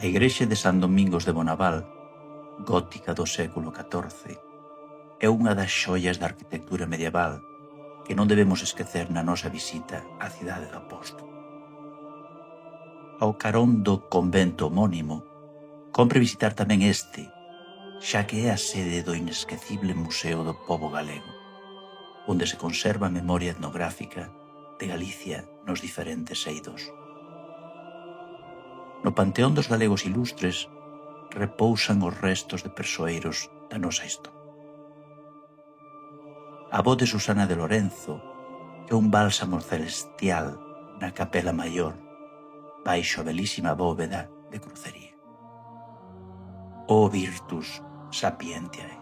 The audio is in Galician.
A igrexa de San Domingos de Bonaval, gótica do século XIV, é unha das xoias da arquitectura medieval que non debemos esquecer na nosa visita á cidade do apóstolo. Ao carón do convento homónimo, compre visitar tamén este, xa que é a sede do inesquecible Museo do Pobo Galego, onde se conserva a memoria etnográfica de Galicia nos diferentes eidos. No Panteón dos Galegos Ilustres repousan os restos de persoeiros da nosa historia. A voz de Susana de Lorenzo é un bálsamo celestial na capela maior, baixo a belísima bóveda de crucería. O Virtus Sapientiae.